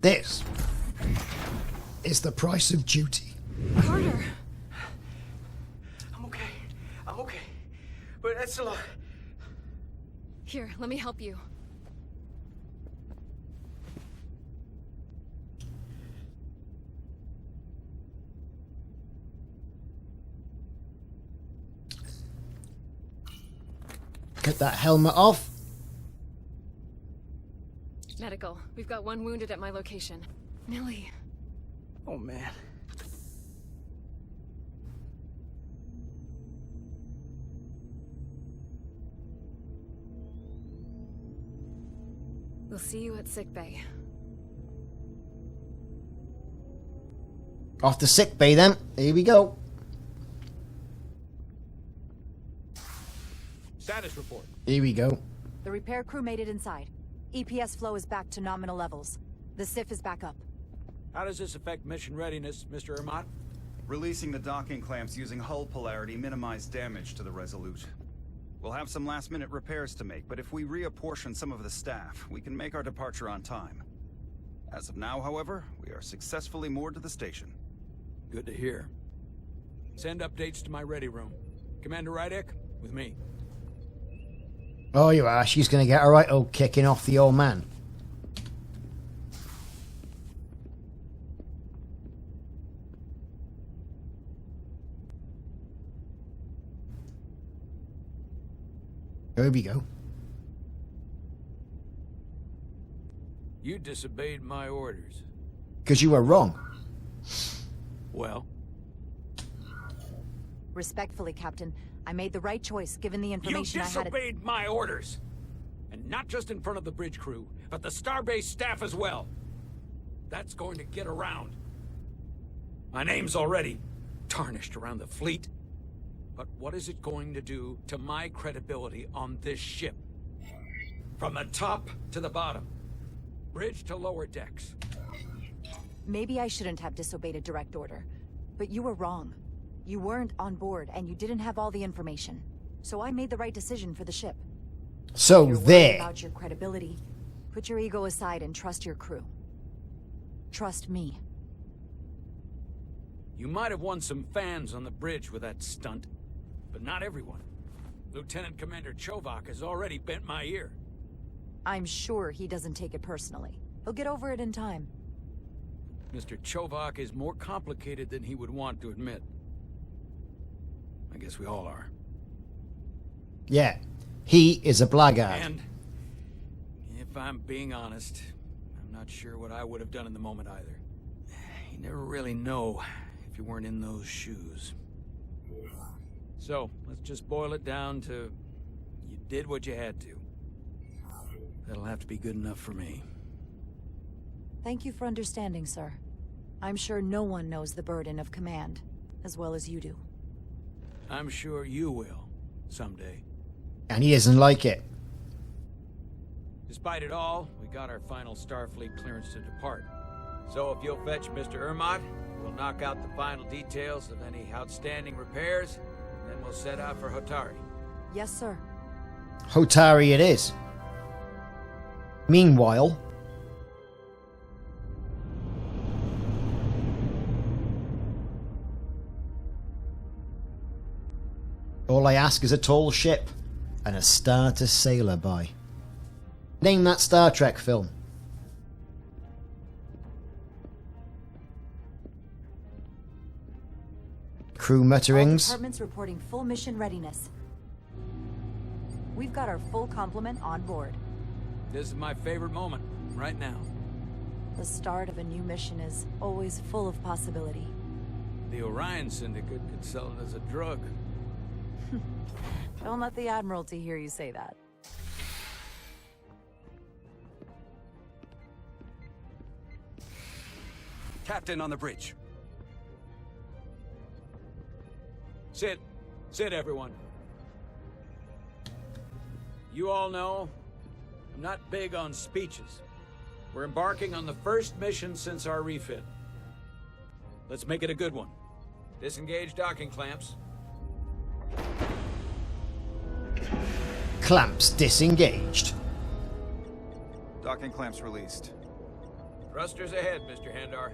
This is the price of duty. Carter! I'm okay. But that's still a... Here, let me help you. Get that helmet off. Medical. We've got one wounded at my location. Millie. Oh, man. We'll see you at sickbay. Off to sickbay then. Here we go. Status report. Here we go. The repair crew made it inside. EPS flow is back to nominal levels. The SIF is back up. How does this affect mission readiness, Mr. Ermont? Releasing the docking clamps using hull polarity minimized damage to the Resolute. We'll have some last-minute repairs to make, but if we reapportion some of the staff, we can make our departure on time. As of now, however, we are successfully moored to the station. Good to hear. Send updates to my ready room. Commander Ryder, with me. Oh, you are. She's going to get a right old kicking off the old man. Here we go. You disobeyed my orders. Because you were wrong. Well? Respectfully, Captain, I made the right choice given the You information I had. disobeyed my orders! And not just in front of the bridge crew, but the Starbase staff as well. That's going to get around. My name's already tarnished around the fleet. But what is it going to do to my credibility on this ship? From the top to the bottom. Bridge to lower decks. Maybe I shouldn't have disobeyed a direct order, but you were wrong. You weren't on board, and you didn't have all the information. So I made the right decision for the ship. So If you're worried there. about your credibility, put your ego aside and trust your crew. Trust me. You might have won some fans on the bridge with that stunt, but not everyone. Lieutenant Commander Chovak has already bent my ear. I'm sure he doesn't take it personally. He'll get over it in time. Mr. Chovak is more complicated than he would want to admit. I guess we all are. Yeah. He is a blackguard. And, if I'm being honest, I'm not sure what I would have done in the moment either. You never really know if you weren't in those shoes. So, let's just boil it down to, you did what you had to. That'll have to be good enough for me. Thank you for understanding, sir. I'm sure no one knows the burden of command as well as you do. I'm sure you will, someday. And he doesn't like it. Despite it all, we got our final Starfleet clearance to depart. So if you'll fetch Mr. Ermont, we'll knock out the final details of any outstanding repairs, and then we'll set out for Hotari. Yes, sir. Hotari it is. Meanwhile, all I ask is a tall ship and a star to sail her by. Name that Star Trek film. Crew All mutterings. departments reporting full mission readiness. We've got our full complement on board. This is my favorite moment, right now. The start of a new mission is always full of possibility. The Orion Syndicate could sell it as a drug. Don't let the Admiralty hear you say that. Captain on the bridge. Sit. Sit, everyone. You all know, I'm not big on speeches. We're embarking on the first mission since our refit. Let's make it a good one. Disengage docking clamps. Clamps disengaged. Docking clamps released. Thrusters ahead, Mr. Handar.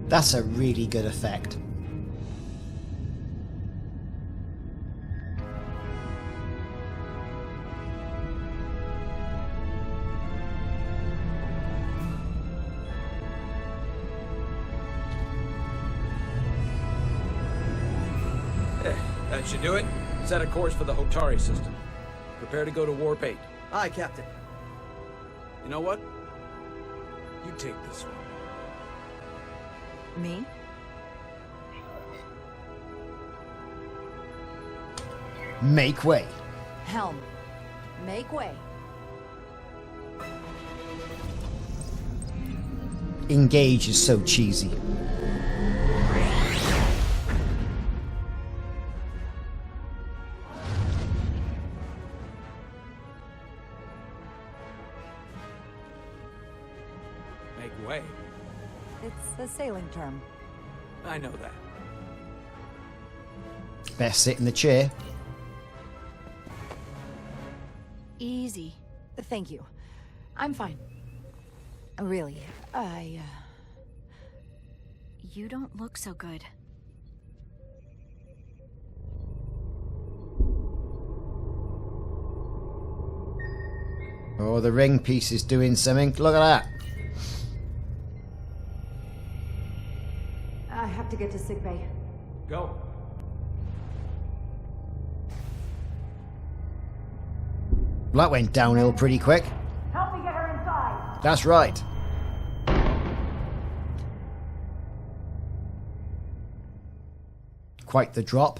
That's a really good effect. That should do it. Set a course for the Hotari system. Prepare to go to Warp 8. Aye, Captain. You know what? You take this one. Me? Make way. Helm. Make way. Engage is so cheesy. Make way. It's a sailing term. I know that. Best sit in the chair. Easy. Thank you. I'm fine. Really, You don't look so good. Oh, the ring piece is doing something. Look at that. I have to get to sickbay. Go. That went downhill pretty quick. Help me get her inside. That's right. Quite the drop.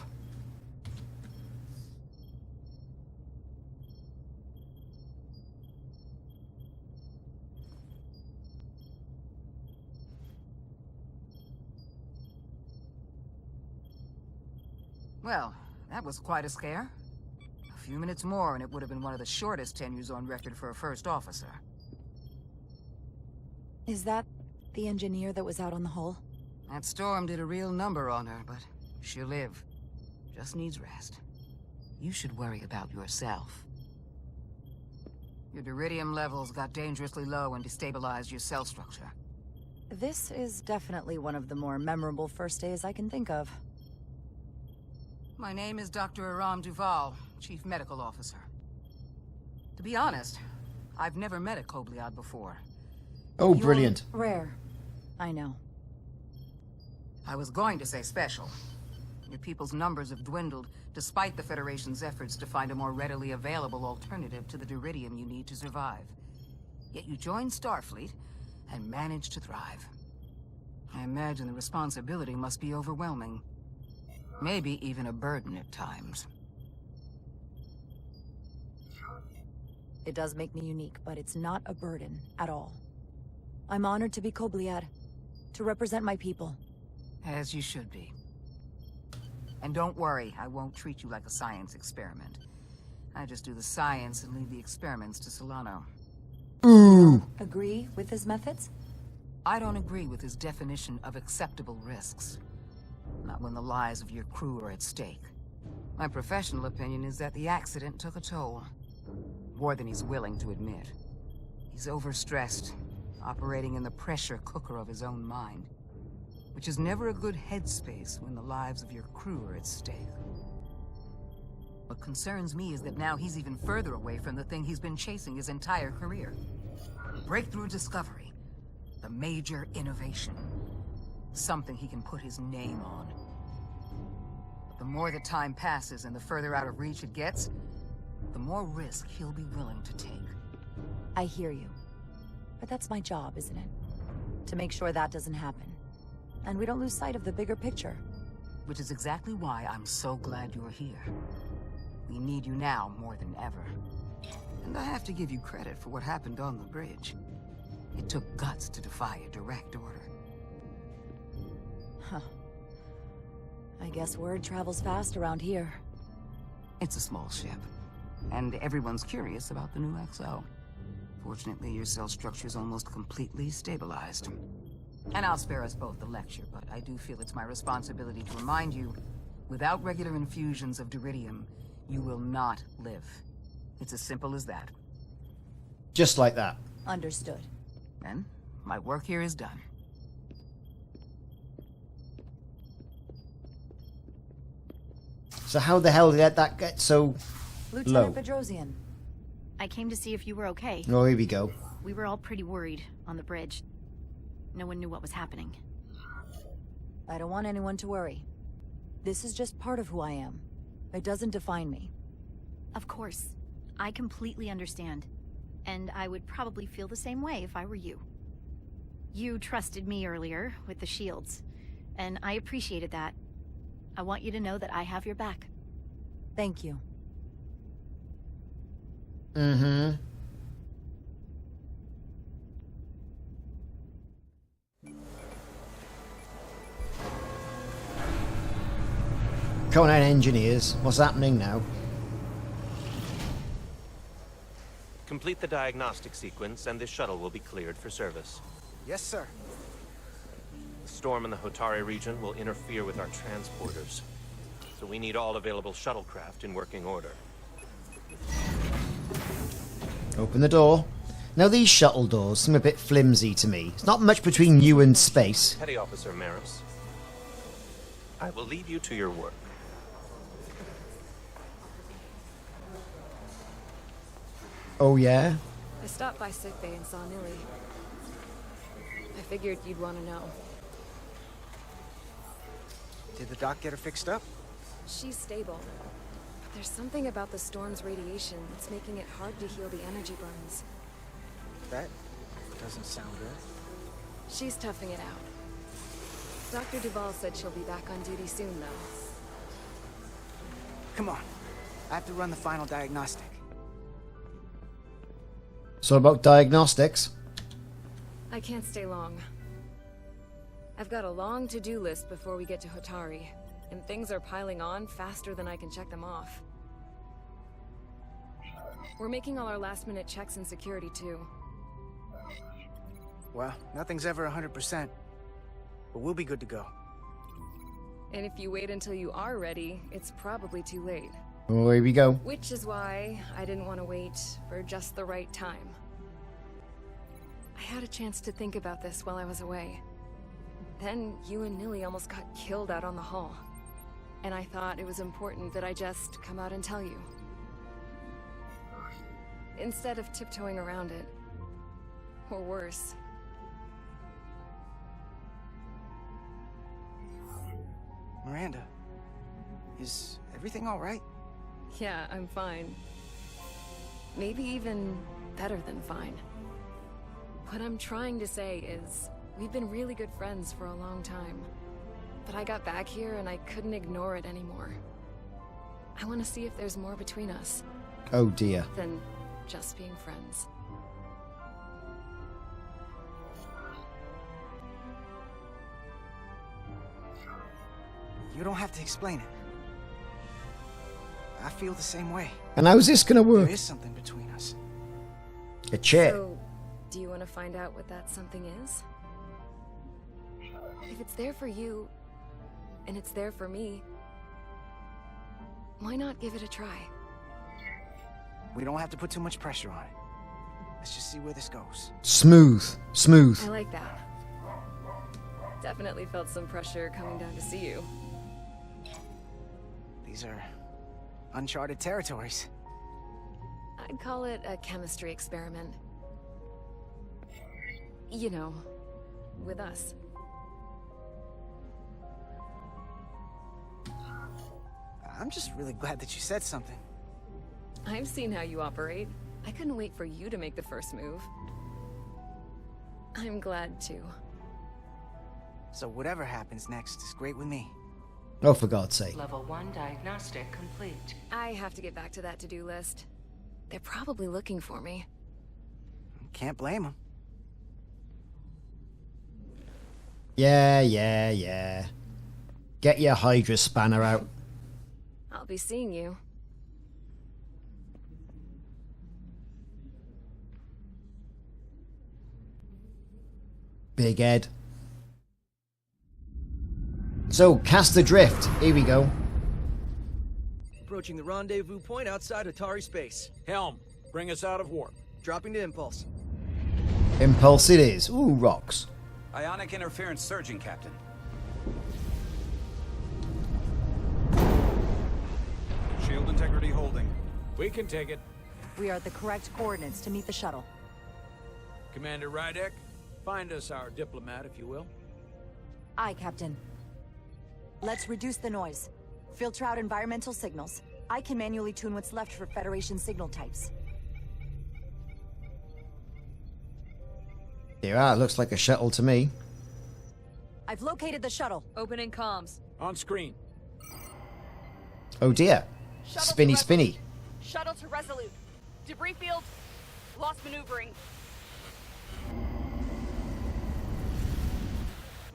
Well, that was quite a scare. A few minutes more and it would have been one of the shortest tenures on record for a first officer. Is that the engineer that was out on the hull? That storm did a real number on her, but she'll live. Just needs rest. You should worry about yourself. Your diridium levels got dangerously low and destabilized your cell structure. This is definitely one of the more memorable first days I can think of. My name is Dr. Aram Duval, Chief Medical Officer. To be honest, I've never met a Kobliad before. Oh, brilliant. Rare. I know. I was going to say special. Your people's numbers have dwindled, despite the Federation's efforts to find a more readily available alternative to the diridium you need to survive. Yet you joined Starfleet, and managed to thrive. I imagine the responsibility must be overwhelming. Maybe even a burden at times. It does make me unique, but it's not a burden at all. I'm honored to be Kobliad, to represent my people. As you should be. And don't worry, I won't treat you like a science experiment. I just do the science and leave the experiments to Solano. Agree with his methods? I don't agree with his definition of acceptable risks. Not when the lives of your crew are at stake. My professional opinion is that the accident took a toll. More than he's willing to admit. He's overstressed, operating in the pressure cooker of his own mind. Which is never a good headspace when the lives of your crew are at stake. What concerns me is that now he's even further away from the thing he's been chasing his entire career. Breakthrough discovery. The major innovation. Something he can put his name on. But the more the time passes and the further out of reach it gets, the more risk he'll be willing to take. I hear you. But that's my job, isn't it? To make sure that doesn't happen. And we don't lose sight of the bigger picture. Which is exactly why I'm so glad you're here. We need you now more than ever. And I have to give you credit for what happened on the bridge. It took guts to defy a direct order. Huh. I guess word travels fast around here. It's a small ship. And everyone's curious about the new XO. Fortunately, your cell structure is almost completely stabilized. And I'll spare us both the lecture, but I do feel it's my responsibility to remind you, without regular infusions of Duridium, you will not live. It's as simple as that. Just like that. Understood. And my work here is done. So how the hell did that get so Lieutenant low? Bedrosian. I came to see if you were okay. Oh, here we go. We were all pretty worried on the bridge. No one knew what was happening. I don't want anyone to worry. This is just part of who I am. It doesn't define me. Of course. I completely understand. And I would probably feel the same way if I were you. You trusted me earlier with the shields, and I appreciated that. I want you to know that I have your back. Thank you. Mm-hmm. Conan engineers, what's happening now? Complete the diagnostic sequence, and this shuttle will be cleared for service. Yes, sir. The storm in the Hotari region will interfere with our transporters, so we need all available shuttlecraft in working order. Open the door. Now these shuttle doors seem a bit flimsy to me. It's not much between you and space. Petty Officer Maris, I will leave you to your work. Oh yeah? I stopped by sickbay and saw Nilly. I figured you'd want to know. Did the doc get her fixed up? She's stable. But there's something about the storm's radiation that's making it hard to heal the energy burns. That doesn't sound good. She's toughing it out. Dr. Duval said she'll be back on duty soon, though. Come on. I have to run the final diagnostic. So about diagnostics. I can't stay long. I've got a long to-do list before we get to Hotari, and things are piling on faster than I can check them off. We're making all our last-minute checks in security, too. Well, nothing's ever 100%, but we'll be good to go. And if you wait until you are ready, it's probably too late. Oh, here we go. Which is why I didn't want to wait for just the right time. I had a chance to think about this while I was away. Then you and Nilly almost got killed out on the hall. And I thought it was important that I just come out and tell you. Instead of tiptoeing around it. Or worse. Miranda, is everything all right? Yeah, I'm fine. Maybe even better than fine. What I'm trying to say is, we've been really good friends for a long time. But I got back here and I couldn't ignore it anymore. I want to see if there's more between us Oh dear. than just being friends. You don't have to explain it. I feel the same way. And how's this gonna There work? is something between us. A chair. So, do you want to find out what that something is? If it's there for you, and it's there for me, why not give it a try? We don't have to put too much pressure on it. Let's just see where this goes. Smooth. Smooth. I like that. Definitely felt some pressure coming down to see you. These are uncharted territories. I'd call it a chemistry experiment. You know, with us. I'm just really glad that you said something. I've seen how you operate. I couldn't wait for you to make the first move. I'm glad too. So whatever happens next is great with me. Oh, for God's sake. Level 1 diagnostic complete. I have to get back to that to-do list. They're probably looking for me. Can't blame them. Yeah. Get your Hydra spanner out. I'll be seeing you. Big Ed. So, cast adrift. Here we go. Approaching the rendezvous point outside Atari space. Helm, bring us out of warp. Dropping to impulse. Impulse it is. Ooh, rocks. Ionic interference surging, Captain. Shield integrity holding. We can take it. We are at the correct coordinates to meet the shuttle. Commander Ryder, find us our diplomat, if you will. Aye, Captain. Let's reduce the noise. Filter out environmental signals. I can manually tune what's left for Federation signal types. Yeah, it looks like a shuttle to me. I've located the shuttle. Opening comms. On screen. Oh dear. Shuttle Spinny, to spinny. Resolute. Shuttle to Resolute. Debris field. Lost maneuvering.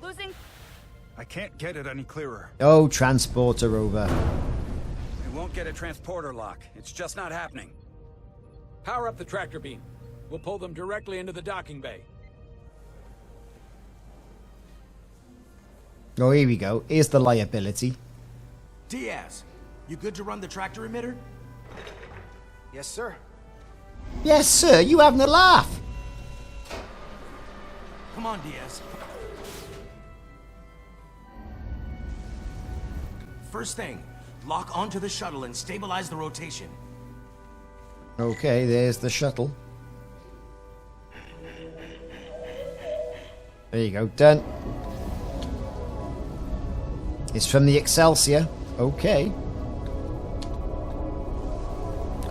Losing. I can't get it any clearer. Oh, transporter over. We won't get a transporter lock. It's just not happening. Power up the tractor beam. We'll pull them directly into the docking bay. Oh, here we go. Here's the liability. Diaz, you good to run the tractor emitter? Yes, sir. Yes, sir. You having a laugh? Come on, Diaz. First thing, lock onto the shuttle and stabilize the rotation. Okay, there's the shuttle. There you go. Done. It's from the Excelsior. Okay.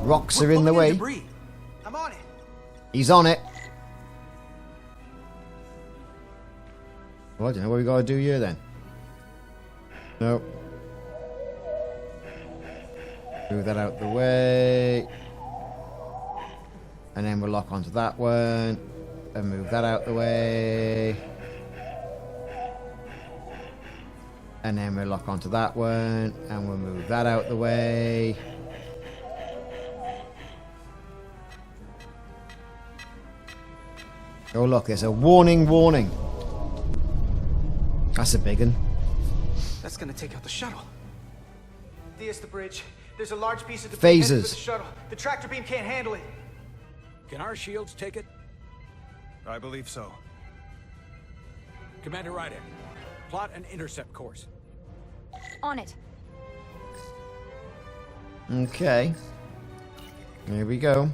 Rocks are in the way. Debris. I'm on it. He's on it. Well, I don't know what we gotta do here then. Nope. Move that out the way. And then we'll lock onto that one. And move that out the way. And then we'll lock onto that one. And we'll move that out the way. Oh look, there's a warning, warning. That's a big one. That's gonna take out the shuttle. Diaz, the bridge. There's a large piece of debris headed for Phasers. the shuttle. The tractor beam can't handle it. Can our shields take it? I believe so. Commander Ryder, plot an intercept course. On it. Okay. Here we go.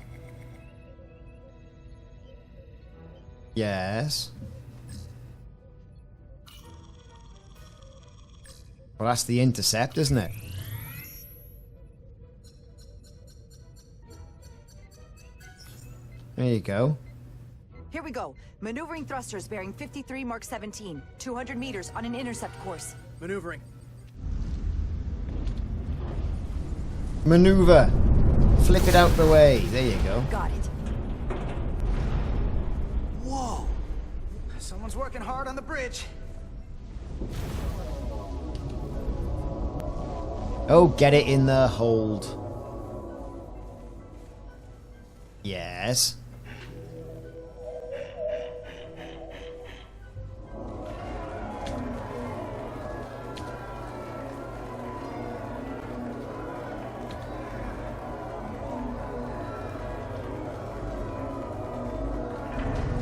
Yes. Well, that's the intercept, isn't it? There you go. Here we go. Maneuvering thrusters bearing 53 Mark 17. 200 meters on an intercept course. Maneuvering. Maneuver. Flip it out the way. There you go. Got it. Whoa! Someone's working hard on the bridge. Oh, get it in the hold. Yes.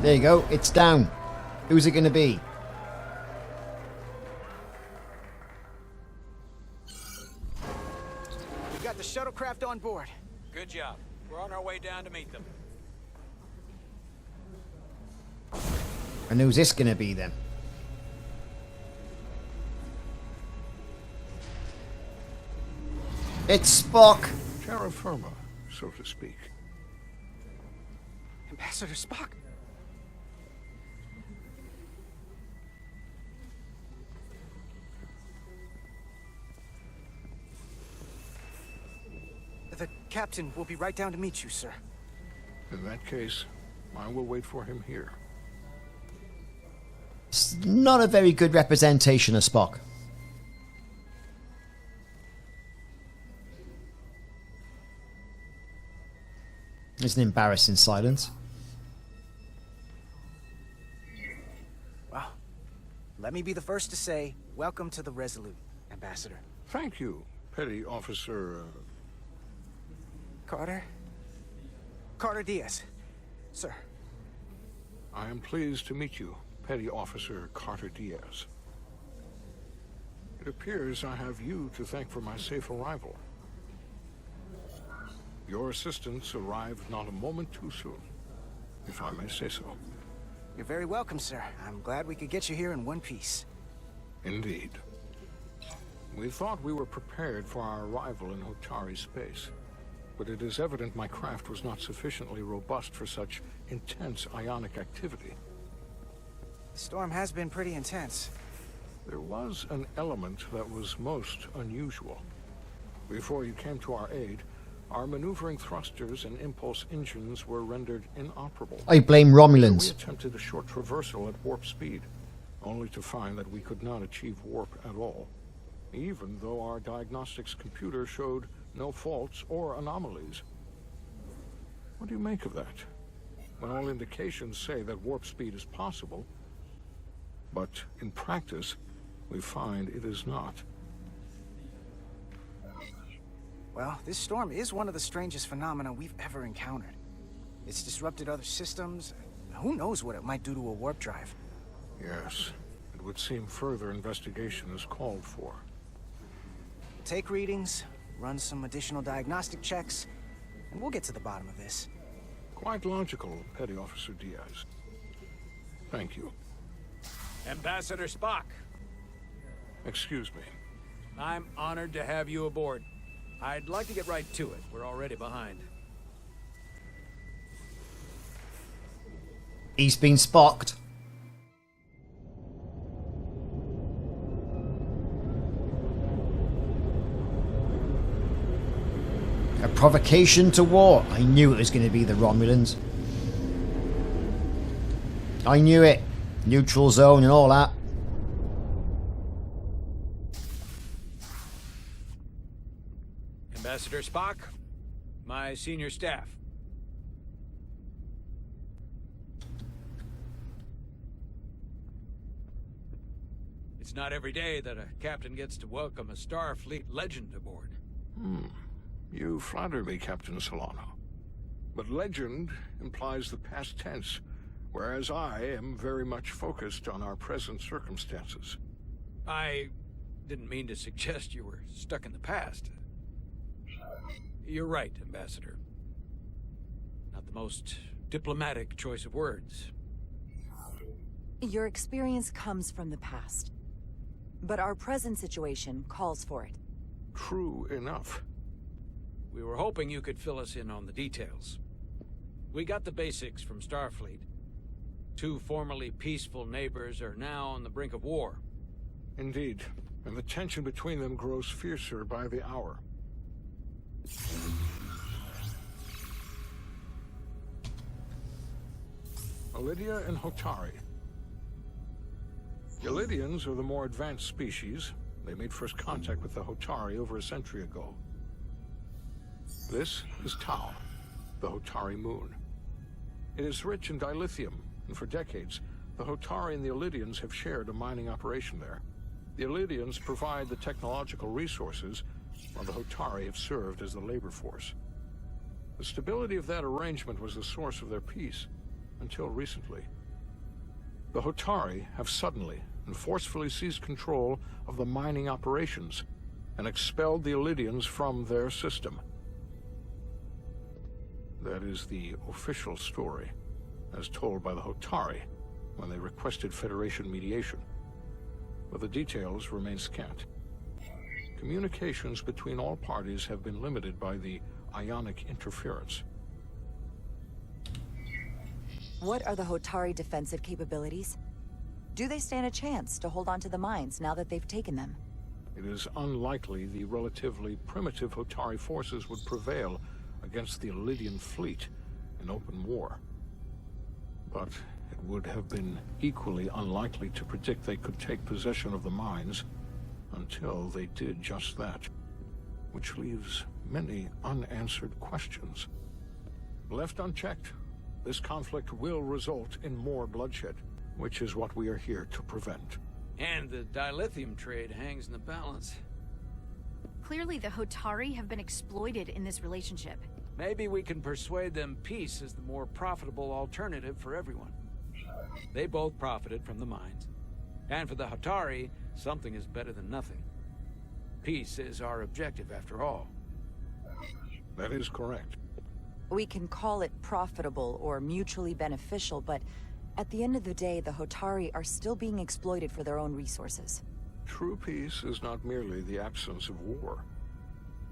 There you go. It's down. Who's it going to be? We got the shuttlecraft on board. Good job. We're on our way down to meet them. And who's this going to be then? It's Spock. Terra firma, so to speak. Ambassador Spock. The captain will be right down to meet you, sir. In that case, I will wait for him here. It's not a very good representation of Spock. It's an embarrassing silence. let me be the first to say, welcome to the Resolute, Ambassador. Thank you, Petty Officer... Carter? Carter Diaz. Sir. I am pleased to meet you, Petty Officer Carter Diaz. It appears I have you to thank for my safe arrival. Your assistance arrived not a moment too soon, if I may say so. You're very welcome, sir. I'm glad we could get you here in one piece. Indeed. We thought we were prepared for our arrival in Hotari space, but it is evident my craft was not sufficiently robust for such intense ionic activity. The storm has been pretty intense. There was an element that was most unusual. Before you came to our aid, our maneuvering thrusters and impulse engines were rendered inoperable. I blame Romulans. So we attempted a short traversal at warp speed, only to find that we could not achieve warp at all, even though our diagnostics computer showed no faults or anomalies. What do you make of that? When all indications say that warp speed is possible, but in practice, we find it is not. Well, this storm is one of the strangest phenomena we've ever encountered. It's disrupted other systems. Who knows what it might do to a warp drive? Yes, it would seem further investigation is called for. Take readings, run some additional diagnostic checks, and we'll get to the bottom of this. Quite logical, Petty Officer Diaz. Thank you. Ambassador Spock. Excuse me. I'm honored to have you aboard. I'd like to get right to it. We're already behind. He's been spocked. A provocation to war. I knew it was going to be the Romulans. I knew it. Neutral zone and all that. Ambassador Spock, my senior staff. It's not every day that a captain gets to welcome a Starfleet legend aboard. You flatter me, Captain Solano. But legend implies the past tense, whereas I am very much focused on our present circumstances. I didn't mean to suggest you were stuck in the past. You're right, Ambassador. Not the most diplomatic choice of words. Your experience comes from the past, but our present situation calls for it. True enough. We were hoping you could fill us in on the details. We got the basics from Starfleet. Two formerly peaceful neighbors are now on the brink of war. Indeed, and the tension between them grows fiercer by the hour. Lydia and Hotari. The Lydians are the more advanced species. They made first contact with the Hotari over a century ago. This is Tau, the Hotari moon. It is rich in dilithium, and for decades, the Hotari and the Illydians have shared a mining operation there. The Illydians provide the technological resources, while the Hotari have served as the labor force. The stability of that arrangement was the source of their peace, until recently. The Hotari have suddenly and forcefully seized control of the mining operations and expelled the Illydians from their system. That is the official story, as told by the Hotari when they requested Federation mediation. But the details remain scant. Communications between all parties have been limited by the ionic interference. What are the Hotari defensive capabilities? Do they stand a chance to hold on to the mines now that they've taken them? It is unlikely the relatively primitive Hotari forces would prevail against the Illydian fleet in open war. But it would have been equally unlikely to predict they could take possession of the mines until they did just that, which leaves many unanswered questions. Left unchecked, this conflict will result in more bloodshed, which is what we are here to prevent. And the dilithium trade hangs in the balance. Clearly the Hotari have been exploited in this relationship. Maybe we can persuade them peace is the more profitable alternative for everyone. They both profited from the mines. And for the Hotari, something is better than nothing. Peace is our objective, after all. That is correct. We can call it profitable or mutually beneficial, but at the end of the day, the Hotari are still being exploited for their own resources. True peace is not merely the absence of war.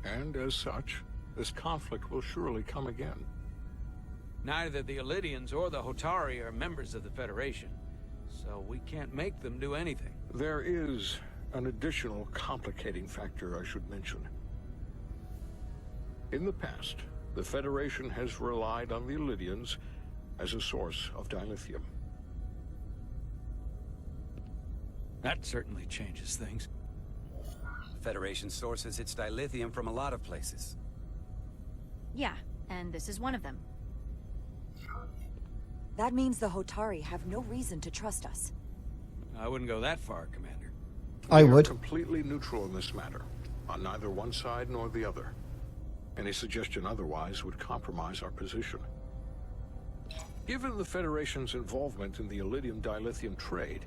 And as such, this conflict will surely come again. Neither the Illidians or the Hotari are members of the Federation, so we can't make them do anything. There is an additional complicating factor I should mention. In the past, the Federation has relied on the Illidians as a source of dilithium. That certainly changes things. The Federation sources its dilithium from a lot of places. Yeah, and this is one of them. That means the Hotari have no reason to trust us. I wouldn't go that far, Commander. I We are would. completely neutral in this matter, on neither one side nor the other. Any suggestion otherwise would compromise our position. Given the Federation's involvement in the Illidium dilithium trade,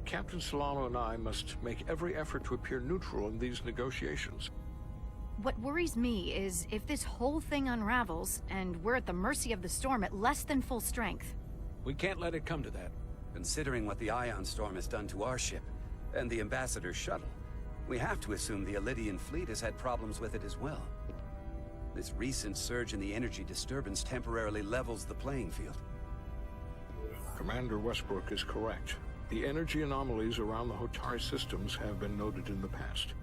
Captain Solano and I must make every effort to appear neutral in these negotiations. What worries me is if this whole thing unravels, and we're at the mercy of the storm at less than full strength. We can't let it come to that. Considering what the Ion Storm has done to our ship, and the Ambassador's shuttle, we have to assume the Illidian fleet has had problems with it as well. This recent surge in the energy disturbance temporarily levels the playing field. Commander Westbrook is correct. The energy anomalies around the Hotari systems have been noted in the past.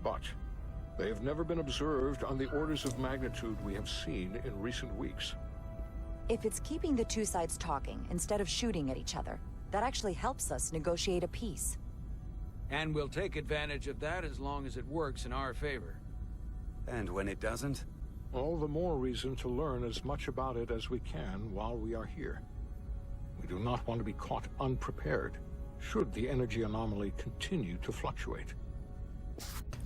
But they have never been observed on the orders of magnitude we have seen in recent weeks. If it's keeping the two sides talking instead of shooting at each other, that actually helps us negotiate a peace. And we'll take advantage of that as long as it works in our favor. And when it doesn't? All the more reason to learn as much about it as we can while we are here. We do not want to be caught unprepared, should the energy anomaly continue to fluctuate.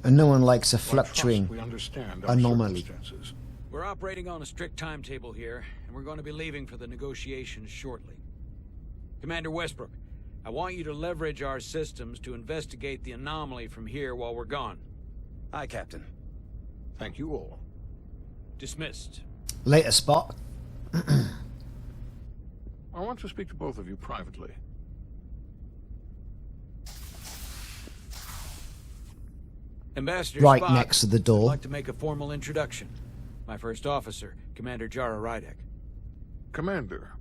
And no one likes a Well, fluctuating we understand our anomaly. circumstances. We're operating on a strict timetable here, and we're going to be leaving for the negotiations shortly. Commander Westbrook, I want you to leverage our systems to investigate the anomaly from here while we're gone. Aye, Captain. Thank you all. Dismissed. Later, Spot. I want to speak to both of you privately. Ambassador Right Spock, next to the door. I'd like to make a formal introduction. My first officer, Commander Jara Ryker. Commander,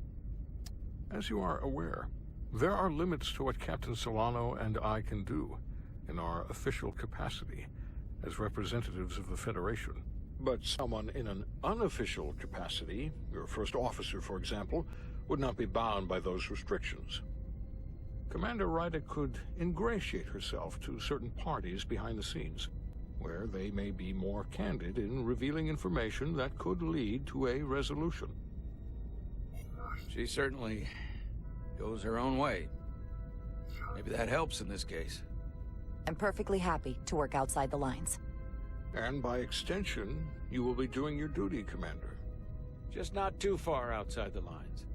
as you are aware, there are limits to what Captain Solano and I can do in our official capacity as representatives of the Federation. But someone in an unofficial capacity, your first officer, for example, would not be bound by those restrictions. Commander Ryder could ingratiate herself to certain parties behind the scenes, where they may be more candid in revealing information that could lead to a resolution. She certainly goes her own way. Maybe that helps in this case. I'm perfectly happy to work outside the lines. And by extension, you will be doing your duty, Commander. Just not too far outside the lines.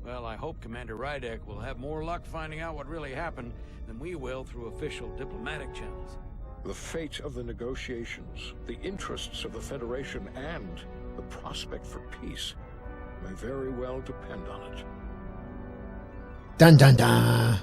Well, I hope Commander Ryder will have more luck finding out what really happened than we will through official diplomatic channels. The fate of the negotiations, the interests of the Federation, and the prospect for peace may very well depend on it. Dun dun dun.